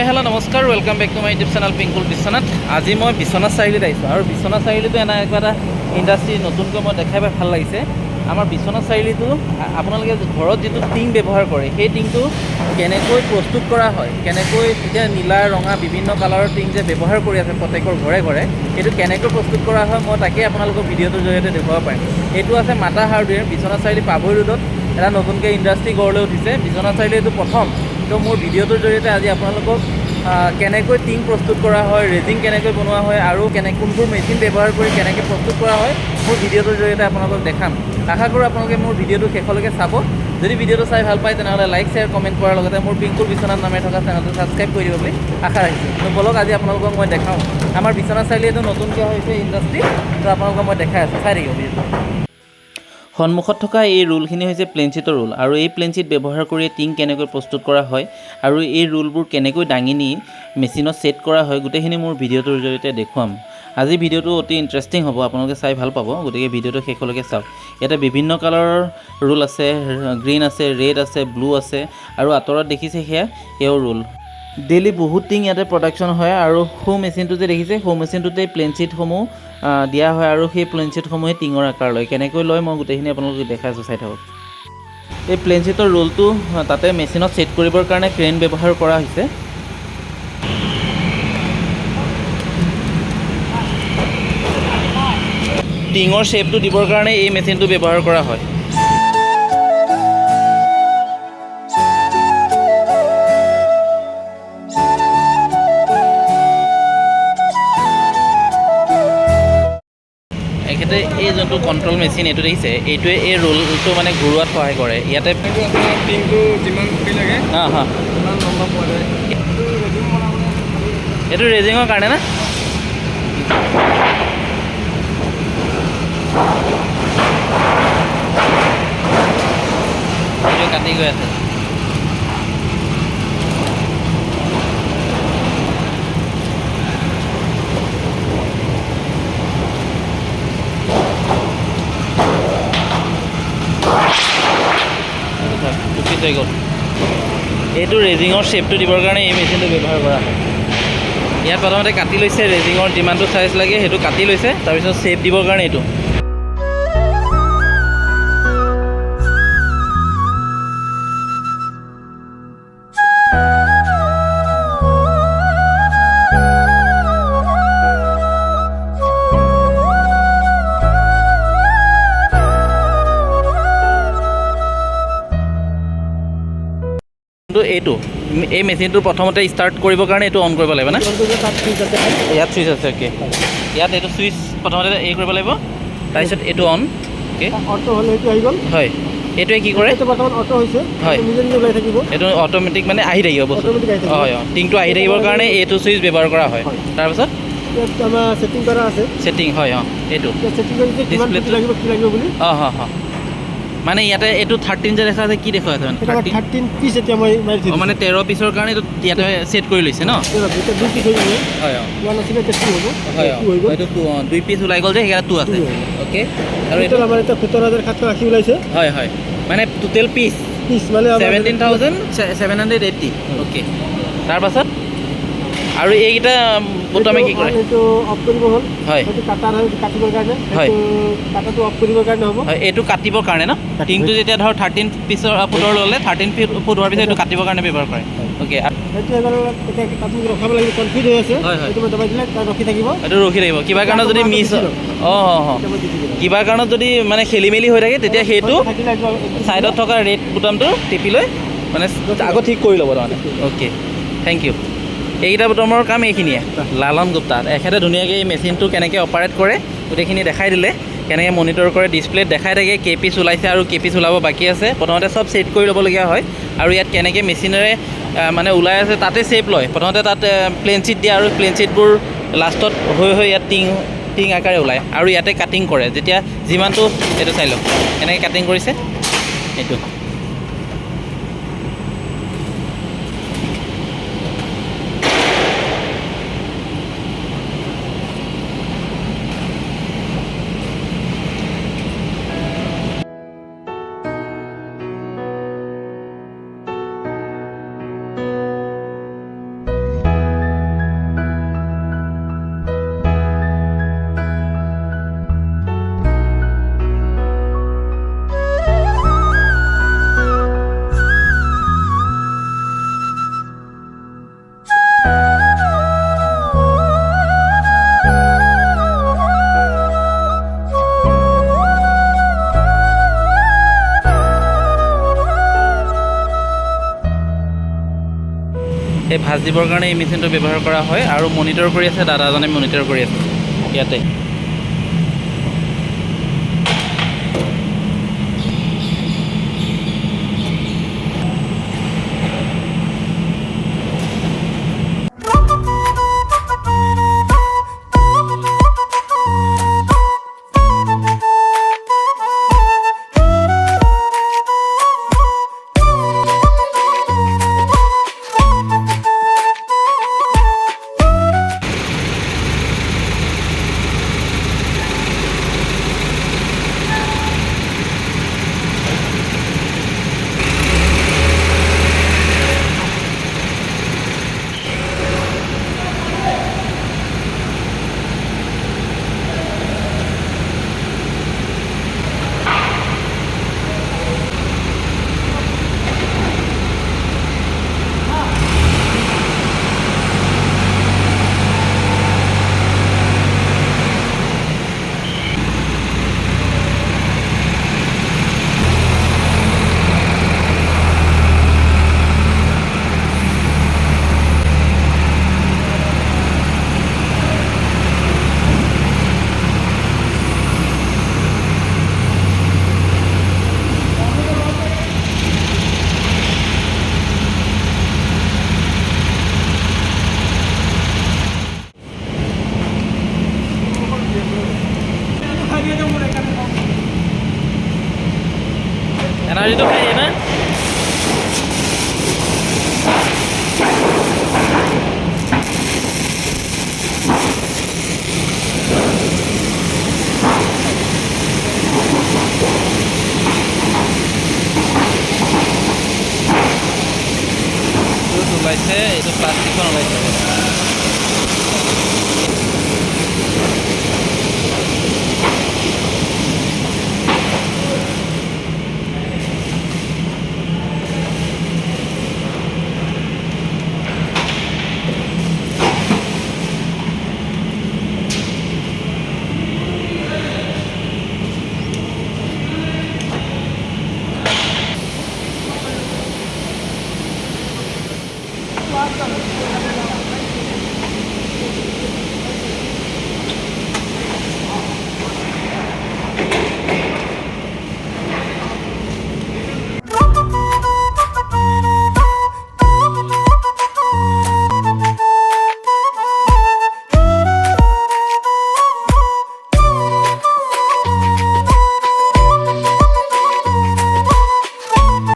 Hello नमस्कार welcome back to my YouTube channel Pinkul Biswanath. आज मैं बिश्वनाथ चारिआलित आइছোঁ और बिश्वनाथ चारिआलितो एना এটা ইন্ডাষ্ট্ৰি নতুনকৈ মই দেখাই পাই ভাল লাগিছে। আমাৰ বিশ্বনাথ চাৰিআলিটো আপোনালোকে ঘৰত যেটো টিং ব্যৱহাৰ কৰে সেই টিংটো কেনেকৈ প্ৰস্তুত কৰা হয়, কেনেকৈ এতিয়া নীলা ৰঙা বিভিন্ন কালাৰৰ টিং যে ব্যৱহাৰ কৰি আছে প্ৰত্যেকৰ ঘৰে ঘৰে, এইটো কেনেকৈ প্ৰস্তুত কৰা হয় মই তাকে আপোনালোকক ভিডিঅ'টোৰ জৰিয়তে দেখুৱাব পাৰিম। এইটো আছে মাতা হাৰ্ডৱেৰ, বিশ্বনাথ চাৰিআলি পাভৈ ৰোডত এটা নতুনকৈ ইণ্ডাষ্ট্ৰি গঢ়লৈ উঠিছে। বিশ্বনাথ চাৰিআলি এইটো প্ৰথম। তো মোৰ ভিডিঅ'টোৰ জৰিয়তে আজি আপোনালোকক কেনেকৈ টিং প্ৰস্তুত কৰা হয়, ৰেজিং কেনেকৈ বনোৱা হয় আৰু কোনবোৰ মেচিন ব্যৱহাৰ কৰি কেনেকৈ প্ৰস্তুত কৰা হয় মোৰ ভিডিঅ'টোৰ জৰিয়তে আপোনালোকক দেখাম। আশা কৰোঁ আপোনালোকে মোৰ ভিডিঅ'টো শেষলৈকে চাব। যদি ভিডিঅ'টো চাই ভাল পায় তেনেহ'লে লাইক শ্বেয়াৰ কমেণ্ট কৰাৰ লগতে মোৰ পিংকুল বিশ্বনাথ নামে থকা চেনেলটো ছাবস্ক্ৰাইব কৰি দিব বুলি আশা ৰাখিছোঁ। তো বলক আজি আপোনালোকক মই দেখাওঁ আমাৰ বিশ্বনাথ চাৰিআলি এইটো নতুনকৈ হৈছে ইণ্ডাষ্ট্ৰি। তো আপোনালোকক মই দেখাই আছোঁ, চাই থাকিব ভিডিঅ'টো। সন্মুখত থকা এই ৰোলখিনি হৈছে প্লেনচিটৰ ৰোল আৰু এই প্লেনচিট ব্যৱহাৰ কৰি টিং কেনেকৈ প্ৰস্তুত কৰা হয় আৰু এই ৰোলবোৰ কেনেকৈ দাঙি নি মেচিনত ছেট কৰা হয় গোটেইখিনি মোৰ ভিডিঅ'টোৰ জৰিয়তে দেখুৱাম। আজি ভিডিঅ'টো অতি ইণ্টাৰেষ্টিং হ'ব, আপোনালোকে চাই ভাল পাব, গতিকে ভিডিঅ'টো শেষলৈকে চাওক। ইয়াতে বিভিন্ন কালাৰৰ ৰোল আছে, গ্ৰীণ আছে, ৰেড আছে, ব্লু আছে আৰু আঁতৰত দেখিছে সেয়াও ৰোল। ডেইলি বহুত টিং ইয়াতে প্ৰডাকশ্যন হয় আৰু সৌ মেচিনটো যে দেখিছে সৌ মেচিনটোতে প্লেনচিটসমূহ দিয়া হয় আৰু সেই প্লেনচিটসমূহে টিঙৰ আকাৰ লয়। কেনেকৈ লয় মই গোটেইখিনি আপোনালোকক দেখাই আছোঁ, চাই থাকক। এই প্লেনচিটৰ ৰোলটো তাতে মেচিনত ছেট কৰিবৰ কাৰণে ক্ৰেন ব্যৱহাৰ কৰা হৈছে। টিঙৰ শ্বেপটো দিবৰ কাৰণে এই মেচিনটো ব্যৱহাৰ কৰা হয়। এখেতে এই যোনটো কণ্ট্ৰল মেচিন এইটো দেখিছে, এইটোৱে এই ৰোলটো মানে ঘূৰোৱাত সহায় কৰে। ইয়াতে টিংটো যিমান ফুটি লাগে সিমান লম্বা পোৱা যায়। এইটো ৰেজিঙৰ কাৰণে না? এইটো কাটি গৈ আছে। হৈ গ'ল। এইটো ৰেজিঙৰ শ্বেপটো দিবৰ কাৰণে এই মেচিনটো ব্যৱহাৰ কৰা হয়। ইয়াত প্ৰথমতে কাটি লৈছে, ৰেজিঙৰ যিমানটো চাইজ লাগে সেইটো কাটি লৈছে, তাৰপিছত শ্বেপ দিবৰ কাৰণে এইটো। এইটো এই মেচিনটো প্ৰথমতে ষ্টাৰ্ট কৰিবৰ কাৰণে এইটো অন কৰিব লাগিব না? ইয়াত চুইচ আছে, অ'কে। ইয়াত এইটো চুইচ প্ৰথমতে এই কৰিব লাগিব, তাৰপিছত এইটো অন। অ'কে, অটো হ'লে এইটো আহি গ'ল। হয়, এইটোৱে কি কৰে? এইটো বৰ্তমান অটো হৈছে, হয়, নিজে নিজে ওলাই থাকিব। এইটো অট'মেটিক মানে আহি থাকিব বস্তু। হয়, টিংটো আহি থাকিবৰ কাৰণে এইটো চুইচ ব্যৱহাৰ কৰা হয়। তাৰপিছত আমাৰ ছেটিং কৰা আছে। ছেটিং হয়, এইটো ছেটিং কৰিছে কিমান ফুটি লাগিব কি লাগিব বুলি। মানে ইয়াতে এইটো 13 যে দেখা আছে, কি দেখা আছে? মানে 13 পিচ এতিয়া মই মাৰি দিছোঁ। মানে 13 পিছৰ কাৰণে এইটো ইয়াতে ছেট কৰি লৈছে ন? দুটা 2 পিচ হৈ যাব। হয়, ওৱান আছিলে এতিয়া 2 হ'ব। হয়, 2 হৈ গ'ল। এইটো 2 পিচ ওলাই গ'ল যে সেইকাৰণে 2 আছে। অ'কে, আৰু এইটো আমাৰ এতিয়া 17,780 ওলাইছে। হয়, মানে টোটেল পিচ মানে 17,780। অ'কে, তাৰপাছত আৰু এইকেইটা বোতামে কি কৰে? এইটো অফ কৰিব হ'ল। হয়, এইটো কাটাৰ হয়, কাটিবৰ কাৰণে। হয়, কাটাটো অফ কৰিবৰ কাৰণে হ'ব। হয়, এইটো কাটিবৰ কাৰণে ন? টিংটো যেতিয়া ধৰ 13 ফুটৰ ল'লে 13 ফুট হোৱাৰ পিছত এইটো কাটিবৰ কাৰণে ব্যৱহাৰ কৰে। অ'কে, সেইটো এবাৰ এতিয়া তাত ৰখাব লাগিব, কনফিউজ হৈ আছে। এইটো মই দবাই দিলে তাত ৰখি থাকিব। এইটো ৰখি থাকিব। কিবা কাৰণত যদি মিছ কিবা কাৰণত যদি মানে খেলি মেলি হৈ থাকে তেতিয়া সেইটো ছাইডত থকা ৰেড বুটামটো টিপি লৈ মানে আকৌ ঠিক কৰি ল'ব তাৰমানে। Okay, thank you. এইকেইটা বুটামৰ কাম এইখিনিয়ে। লালন গুপ্তা এখেতে ধুনীয়াকৈ এই মেচিনটো কেনেকৈ অপাৰেট কৰে গোটেইখিনি দেখাই দিলে, কেনেকৈ মনিটৰ কৰে, ডিছপ্লেত দেখাই থাকে কে পিচ ওলাইছে আৰু কে পিচ ওলাব বাকী আছে। প্ৰথমতে চব ছেট কৰি ল'বলগীয়া হয় আৰু ইয়াত কেনেকৈ মেচিনেৰে মানে ওলাই আছে তাতে ছেপ লয়। প্ৰথমতে তাত প্লেনচিট দিয়ে আৰু প্লেনচিটবোৰ লাষ্টত হৈ ইয়াত টিং আকাৰে ওলায় আৰু ইয়াতে কাটিং কৰে। যেতিয়া যিমানটো এইটো চাই লওক এনেকৈ কাটিং কৰিছে এইটো। ভাজিবৰ কাৰণে এই মেচিনটো ব্যৱহাৰ কৰা হয় আৰু মনিটৰ কৰি আছে দাদাজনে মনিটৰ কৰি আছে ইয়াতে এনাৰ্জিটো খাই দিয়ে না ওলাইছে এইটো প্লাষ্টিকখন ওলাইছে